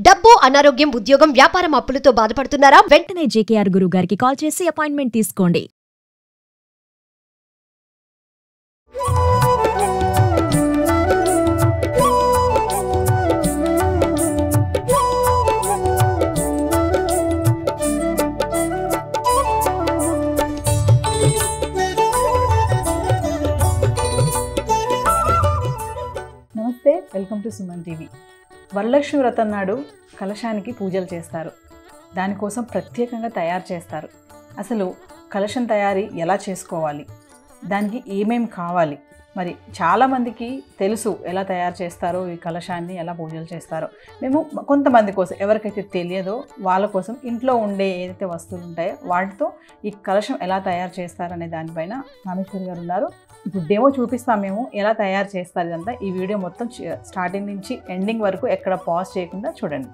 డబ్బు, అనారోగ్యం, ఉద్యోగం, వ్యాపారం అప్పులతో బాధపడుతున్నారా? వెంటనే జేకేఆర్ గురువు గారికి కాల్ చేసి అపాయింట్మెంట్ తీసుకోండి. నమస్తే, welcome to Suman TV. Varalakshmi వ్రతం నాడు కలశానికి పూజలు చేస్తారు. దానికోసం ప్రత్యేకంగా తయారు చేస్తారు. అసలు కలశం తయారీ ఎలా చేసుకోవాలి, దానికి ఏమేమి కావాలి, మరి చాలామందికి తెలుసు ఎలా తయారు చేస్తారో, ఈ కలశాన్ని ఎలా పూజలు చేస్తారో. మేము కొంతమంది కోసం, ఎవరికైతే తెలియదో వాళ్ళ కోసం ఇంట్లో ఉండే ఏదైతే వస్తువులు ఉంటాయో వాటితో ఈ కలశం ఎలా తయారు చేస్తారనే దానిపైన రామేశ్వరి గారు ఉన్నారు. ఇప్పుడు డెమో చూపిస్తాం మేము ఎలా తయారు చేస్తారు ఇదంతా. ఈ వీడియో మొత్తం స్టార్టింగ్ నుంచి ఎండింగ్ వరకు ఎక్కడ పాజ్ చేయకుండా చూడండి.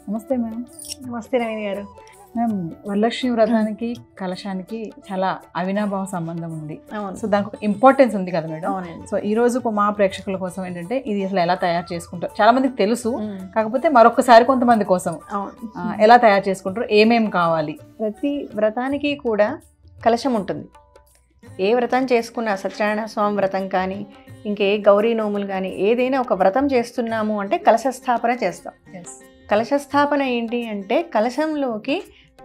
నమస్తే మ్యామ్. నమస్తే రవీణి గారు. మ్యామ్, వరలక్ష్మి వ్రతానికి కలశానికి చాలా అవినాభావ సంబంధం ఉంది. సో దానికి ఒక ఇంపార్టెన్స్ ఉంది కదా మేడం. సో ఈ రోజు మా ప్రేక్షకుల కోసం ఏంటంటే ఇది అసలు ఎలా తయారు చేసుకుంటారు, చాలా మందికి తెలుసు, కాకపోతే మరొకసారి కొంతమంది కోసం ఎలా తయారు చేసుకుంటారు, ఏమేమి కావాలి. ప్రతి వ్రతానికి కూడా కలశం ఉంటుంది. ఏ వ్రతం చేసుకున్నా, సత్యనారాయణ స్వామి వ్రతం కానీ, ఇంకే గౌరీ నోములు కానీ, ఏదైనా ఒక వ్రతం చేస్తున్నాము అంటే కలశ స్థాపన చేస్తాం. కలశ స్థాపన ఏంటి అంటే కలశంలోకి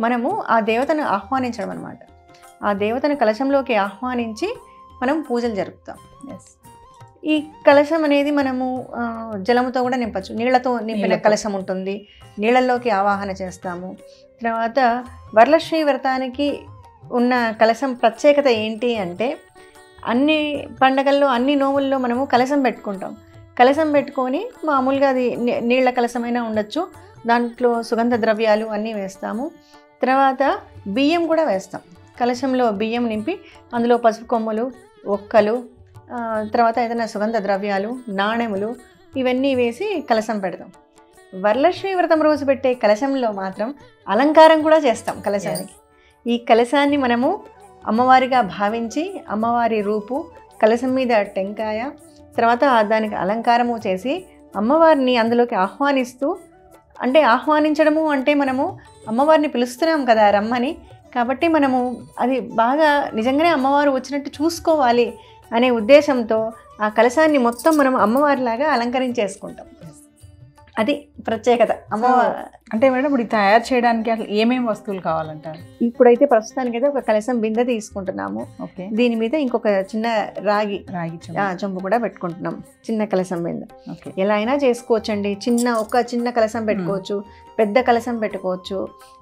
మనము ఆ దేవతను ఆహ్వానించడం అనమాట. ఆ దేవతను కలశంలోకి ఆహ్వానించి మనం పూజలు జరుపుతాం. ఈ కలశం అనేది మనము జలముతో కూడా నింపచ్చు. నీళ్లతో నింపిన కలశం ఉంటుంది, నీళ్ళల్లోకి ఆవాహన చేస్తాము. తర్వాత వరలక్ష్మి వ్రతానికి ఉన్న కలశం ప్రత్యేకత ఏంటి అంటే అన్ని పండగల్లో, అన్ని నోముల్లో మనము కలశం పెట్టుకుంటాం. కలశం పెట్టుకొని మామూలుగా అది నీళ్ల కలశమైనా ఉండొచ్చు, దాంట్లో సుగంధ ద్రవ్యాలు అన్నీ వేస్తాము. తర్వాత బియ్యం కూడా వేస్తాం. కలశంలో బియ్యం నింపి అందులో పసుపు కొమ్ములు, ఒక్కలు, తర్వాత ఏదైనా సుగంధ ద్రవ్యాలు, నాణెములు ఇవన్నీ వేసి కలశం పెడతాం. వరలక్ష్మి వ్రతం రోజు పెట్టే కలశంలో మాత్రం అలంకారం కూడా చేస్తాం కలశానికి. ఈ కలశాన్ని మనము అమ్మవారిగా భావించి అమ్మవారి రూపు, కలశం మీద టెంకాయ, తర్వాత దానికి అలంకారము చేసి అమ్మవారిని అందులోకి ఆహ్వానిస్తూ, అంటే ఆహ్వానించడము అంటే మనము అమ్మవారిని పిలుస్తున్నాం కదా రమ్మని, కాబట్టి మనము అది బాగా నిజంగానే అమ్మవారు వచ్చినట్టు చూసుకోవాలి అనే ఉద్దేశంతో ఆ కలశాన్ని మొత్తం మనం అమ్మవారిలాగా అలంకరించేసుకుంటాం. అది ప్రత్యేకత అమ్మవారు. అంటే మేడం ఇప్పుడు తయారు చేయడానికి అసలు ఏమేమి వస్తువులు కావాలంటారు? ఇప్పుడైతే ప్రస్తుతానికి అయితే ఒక కలశం బిందె తీసుకుంటున్నాము. ఓకే. దీని మీద ఇంకొక చిన్న రాగి చెంబు కూడా పెట్టుకుంటున్నాం. చిన్న కలశం బిందె ఎలా అయినా చేసుకోవచ్చండి. ఒక చిన్న కలశం పెట్టుకోవచ్చు, పెద్ద కలశం పెట్టుకోవచ్చు.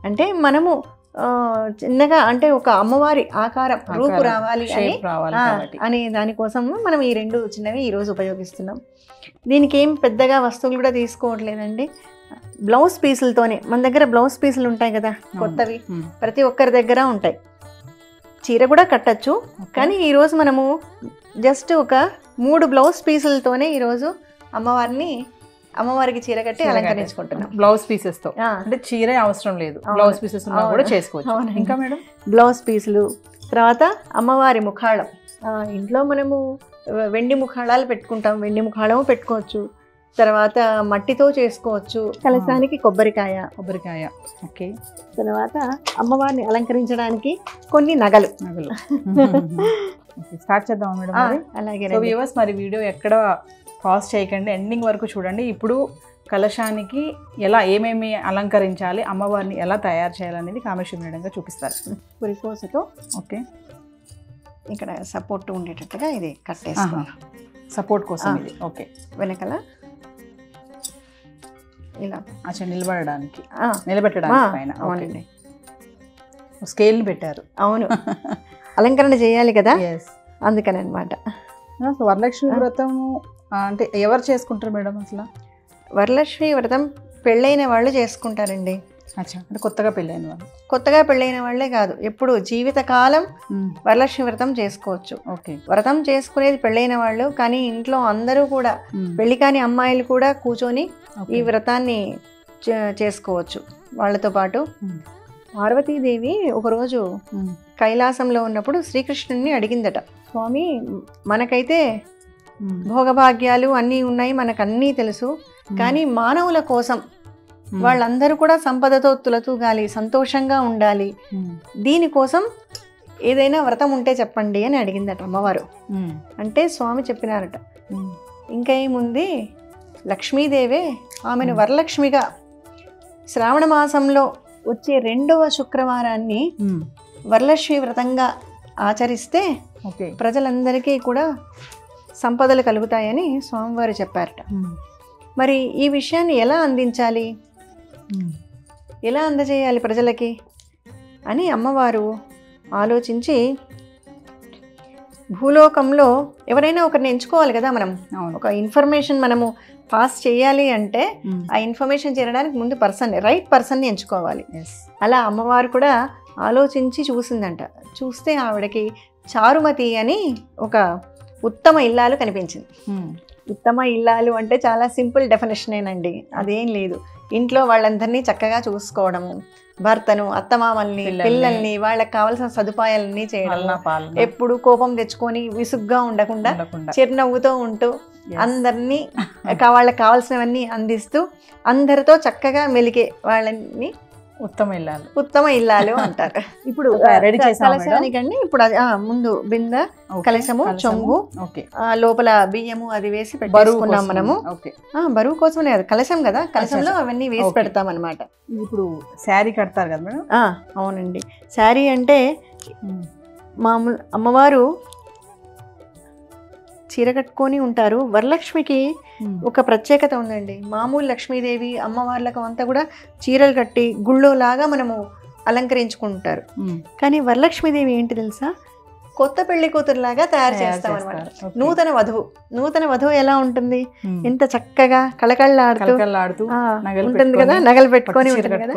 అంటే మనము చిన్నగా, అంటే ఒక అమ్మవారి ఆకారం, రూపు రావాలి అనే దానికోసం మనం ఈ రెండు చిన్నవి ఈరోజు ఉపయోగిస్తున్నాం. దీనికి ఏం పెద్దగా వస్తువులు కూడా తీసుకోవట్లేదండి. బ్లౌజ్ పీసులతోనే, మన దగ్గర బ్లౌజ్ పీసులు ఉంటాయి కదా కొత్తవి, ప్రతి ఒక్కరి దగ్గర ఉంటాయి. చీర కూడా కట్టచ్చు, కానీ ఈరోజు మనము జస్ట్ ఒక 3 బ్లౌజ్ పీసులతోనే ఈరోజు అమ్మవారికి చీర కట్టి అలంకరించుకుంటున్నాం. బ్లౌజ్ పీసెస్ తో, అంటే చీర అవసరం లేదు, బ్లౌజ్ పీసెస్ ఉన్నా కూడా చేసుకోవచ్చు. ఇంకా మేడం, బ్లౌజ్ పీసులు, తర్వాత అమ్మవారి ముఖాళం. ఇంట్లో మనము వెండి ముఖాళాలు పెట్టుకుంటాం, వెండి ముఖాళము పెట్టుకోవచ్చు. తర్వాత మట్టితో చేసుకోవచ్చు. కలశానికి కొబ్బరికాయ. ఓకే. తర్వాత అమ్మవారిని అలంకరించడానికి కొన్ని నగలు. స్టార్ట్ చేద్దాం మేడం. అలాగే. సో వ్యూవర్స్, మరి వీడియో ఎక్కడ పాజ్ చేయకండి, ఎండింగ్ వరకు చూడండి. ఇప్పుడు కలశానికి ఏమేమి అలంకరించాలి, అమ్మవారిని ఎలా తయారు చేయాలనేది కామేశ్వరి మేడంగా చూపిస్తారు. పురికోసతో ఓకే, ఇక్కడ సపోర్ట్ ఉండేటట్టుగా ఇది కట్టేస్తాం, సపోర్ట్ కోసం ఇది. ఓకే. వెనకాల ఇలా నిలబెట్టడానికి పైన స్కేల్ని పెట్టారు. అవును, అలంకరణ చేయాలి కదా, అందుకని అనమాట. వరలక్ష్మి వ్రతం అంటే ఎవరు చేసుకుంటారు మేడం? అసలు వరలక్ష్మి వ్రతం పెళ్ళైన వాళ్ళు చేసుకుంటారండి. అచ్చా, అంటే కొత్తగా పెళ్ళైన వాళ్ళు. కొత్తగా పెళ్ళైన వాళ్ళే కాదు, ఎప్పుడు జీవితకాలం వరలక్ష్మి వ్రతం చేసుకోవచ్చు. ఓకే. వ్రతం చేసుకునేది పెళ్ళైన వాళ్ళు, కానీ ఇంట్లో అందరూ కూడా పెళ్లి కాని అమ్మాయిలు కూడా కూర్చొని ఈ వ్రతాన్ని చేసుకోవచ్చు వాళ్ళతో పాటు. పార్వతీదేవి ఒకరోజు కైలాసంలో ఉన్నప్పుడు శ్రీకృష్ణుడిని అడిగిందట, స్వామి మనకైతే భోగభాగ్యాలు అన్నీ ఉన్నాయి, మనకు అన్నీ తెలుసు, కానీ మానవుల కోసం వాళ్ళందరూ కూడా సంపదతో తులతూగాలి, సంతోషంగా ఉండాలి, దీనికోసం ఏదైనా వ్రతం ఉంటే చెప్పండి అని అడిగిందట అమ్మవారు. అంటే స్వామి చెప్పినారట, ఇంకా ఏముంది, లక్ష్మీదేవే ఆమెను వరలక్ష్మిగా శ్రావణ మాసంలో వచ్చే 2వ శుక్రవారాన్ని వరలక్ష్మి వ్రతంగా ఆచరిస్తే ప్రజలందరికీ కూడా సంపదలు కలుగుతాయని స్వామివారు చెప్పారట. మరి ఈ విషయాన్ని ఎలా అందించాలి, ఎలా అందజేయాలి ప్రజలకి అని అమ్మవారు ఆలోచించి, భూలోకంలో ఎవరైనా ఒకరిని ఎంచుకోవాలి కదా, మనం ఒక ఇన్ఫర్మేషన్ మనము పాస్ చేయాలి అంటే ఆ ఇన్ఫర్మేషన్ చేరడానికి ముందు రైట్ పర్సన్ని ఎంచుకోవాలి. అలా అమ్మవారు కూడా ఆలోచించి చూసిందంట. చూస్తే ఆవిడకి చారుమతి అని ఒక ఉత్తమ ఇల్లాలు కనిపించింది. ఉత్తమ ఇల్లాలు అంటే చాలా సింపుల్ డెఫినేషనేనండి, అదేం లేదు. ఇంట్లో వాళ్ళందరినీ చక్కగా చూసుకోవడము, భర్తను, అత్తమామల్ని, పిల్లల్ని, వాళ్ళకి కావాల్సిన సదుపాయాలన్నీ చేయడం, ఎప్పుడు కోపం తెచ్చుకొని విసుగ్గా ఉండకుండా చిరునవ్వుతో ఉంటూ అందరినీ వాళ్ళకి కావాల్సినవన్నీ అందిస్తూ అందరితో చక్కగా మెలిగే వాళ్ళని ఉత్తమ ఇల్లాలు అంటారు. ఇప్పుడు కలశానికండి ఇప్పుడు ముందు బింద, కలశము, చెంబు, లోపల బియ్యము అది వేసి పెట్టుకున్నాం మనము. బరువు కోసమే కదా, కలశం కదా, కలశంలో అవన్నీ వేసి పెడతాం అనమాట. ఇప్పుడు శారీ కడతారు కదా మేడం? అవునండి. శారీ అంటే మామూలు అమ్మవారు చీర కట్టుకొని ఉంటారు. వరలక్ష్మికి ఒక ప్రత్యేకత ఉందండి. మామూలు లక్ష్మీదేవి అమ్మవార్లకు అంతా కూడా చీరలు కట్టి గుళ్ళో లాగా మనము అలంకరించుకుంటారు. కానీ వరలక్ష్మీదేవి ఏంటి తెలుసా, కొత్త పెళ్లి కూతురులాగా తయారు చేస్తాం అనమాట. నూతన వధువు ఎలా ఉంటుంది, ఎంత చక్కగా కళకళలాడుతూ ఉంటుంది కదా, నగలు పెట్టుకొని ఉంటుంది కదా.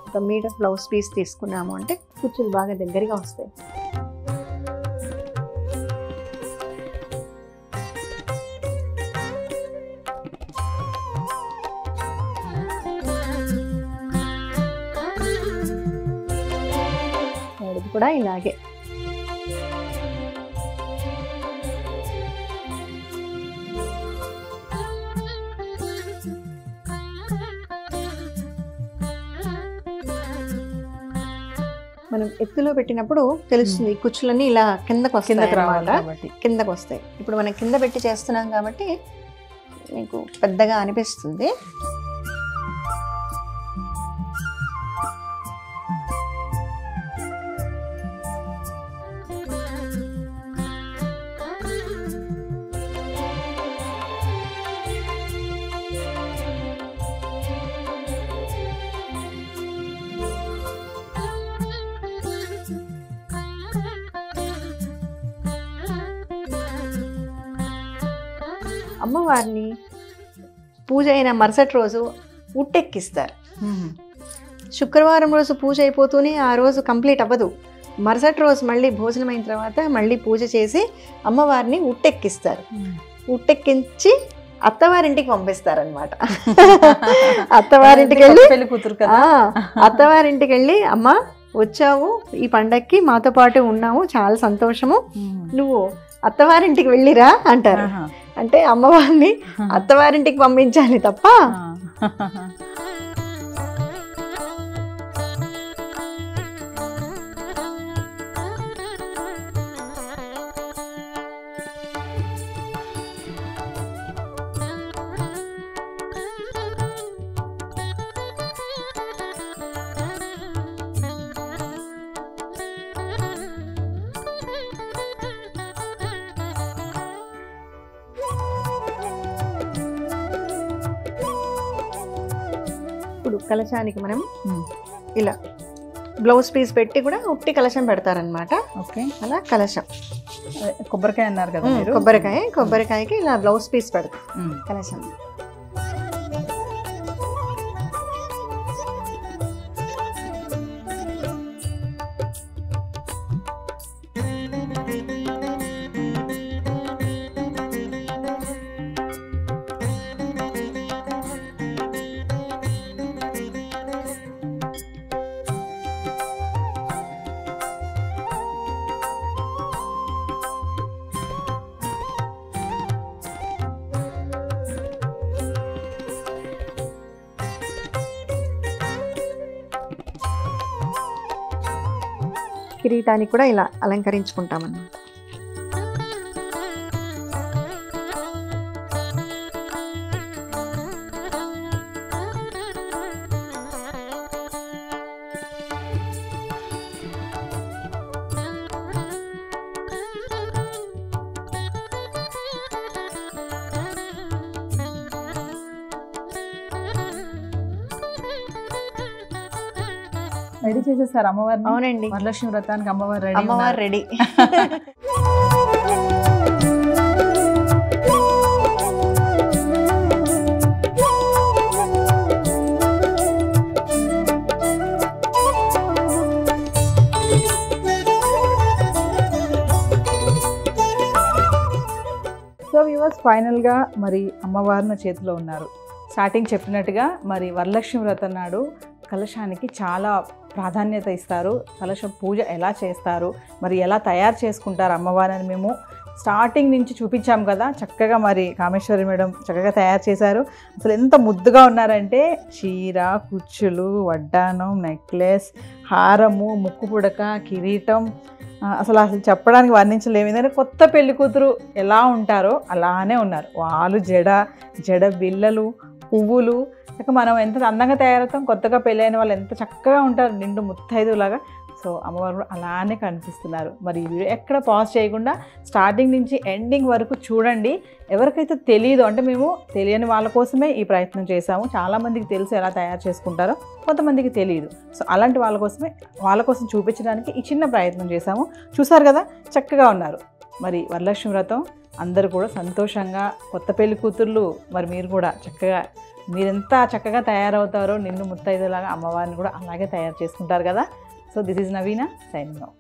ఒక మీటర్ బ్లౌజ్ పీస్ తీసుకున్నాము అంటే కుచ్చులు బాగా దగ్గరగా వస్తాయి. ఇది కూడా ఇలాగే మనం ఎత్తులో పెట్టినప్పుడు తెలుస్తుంది, కుచ్చులన్నీ ఇలా కిందకు వస్తాయి. ఇప్పుడు మనం కింద పెట్టి చేస్తున్నాం కాబట్టి మీకు పెద్దగా అనిపిస్తుంది. అమ్మవారిని పూజ అయిన మరుసటి రోజు ఉట్టెక్కిస్తారు. శుక్రవారం రోజు పూజ అయిపోతూనే ఆ రోజు కంప్లీట్ అవ్వదు. మరుసటి రోజు మళ్ళీ భోజనం అయిన తర్వాత మళ్ళీ పూజ చేసి అమ్మవారిని ఉట్టెక్కిస్తారు. ఉట్టెక్కించి అత్తవారింటికి పంపిస్తారనమాట. అత్తవారింటికి వెళ్ళి అమ్మ వచ్చావు, ఈ పండక్కి మాతో పాటు ఉన్నాము, చాలా సంతోషము, నువ్వు అత్తవారింటికి వెళ్ళిరా అంటారు. అంటే అమ్మవారిని అత్తవారింటికి పంపించాలి తప్ప ఇప్పుడు కలశానికి మనం ఇలా బ్లౌజ్ పీస్ పెట్టి కూడా ఉట్టి కలశం పెడతారనమాట. ఓకే, అలా కలశం. కొబ్బరికాయ అన్నారు కదా మీరు. కొబ్బరికాయకి ఇలా బ్లౌజ్ పీస్ పెడతాం కలశం. కిరీటానికి కూడా ఇలా అలంకరించుకుంటామన్నమాట. రెడీ చేసేసారు అమ్మవారిని? అవునండి, వరలక్ష్మి వ్రతానికి అమ్మవారు రెడీ. సో వ్యూవర్స్, ఫైనల్గా మరి అమ్మవారు నా చేతిలో ఉన్నారు. స్టార్టింగ్ చెప్పినట్టుగా మరి వరలక్ష్మి వ్రతం నాడు కలశానికి చాలా ప్రాధాన్యత ఇస్తారు. కలశం పూజ ఎలా చేస్తారు, మరి ఎలా తయారు చేసుకుంటారు అమ్మవారిని మేము స్టార్టింగ్ నుంచి చూపించాం కదా. చక్కగా మరి కామేశ్వరి మేడం చక్కగా తయారు చేశారు. అసలు ఎంత ముద్దుగా ఉన్నారంటే చీర, కుచ్చులు, వడ్డానం, నెక్లెస్, హారము, ముక్కు పుడక, కిరీటం, అసలు చెప్పడానికి వర్ణించలేము. ఏంటంటే కొత్త పెళ్లి కూతురు ఎలా ఉంటారో అలానే ఉన్నారు. వాళ్ళు జడ బిళ్ళలు, పువ్వులు, ఇక మనం ఎంత అందంగా తయారవుతాం, కొత్తగా పెళ్ళైన వాళ్ళు ఎంత చక్కగా ఉంటారు, నిండు ముత్తైదులాగా. సో అమ్మవారు కూడా అలానే కనిపిస్తున్నారు. మరి ఈ వీడియో ఎక్కడ పాజ్ చేయకుండా స్టార్టింగ్ నుంచి ఎండింగ్ వరకు చూడండి. ఎవరికైతే తెలియదు అంటే మేము తెలియని వాళ్ళ కోసమే ఈ ప్రయత్నం చేశాము. చాలామందికి తెలుసు ఎలా తయారు చేసుకుంటారో, కొంతమందికి తెలియదు. సో అలాంటి వాళ్ళ కోసం చూపించడానికి ఈ చిన్న ప్రయత్నం చేశాము. చూసారు కదా, చక్కగా ఉన్నారు. మరి వరలక్ష్మి వ్రతం అందరూ కూడా సంతోషంగా, కొత్త పెళ్లి కూతుర్లు మరి మీరు కూడా చక్కగా, మీరెంత చక్కగా తయారవుతారో నిండు ముత్తైదులాగా అమ్మవారిని కూడా అలాగే తయారు చేసుకుంటారు కదా. So this is Naveena signing of.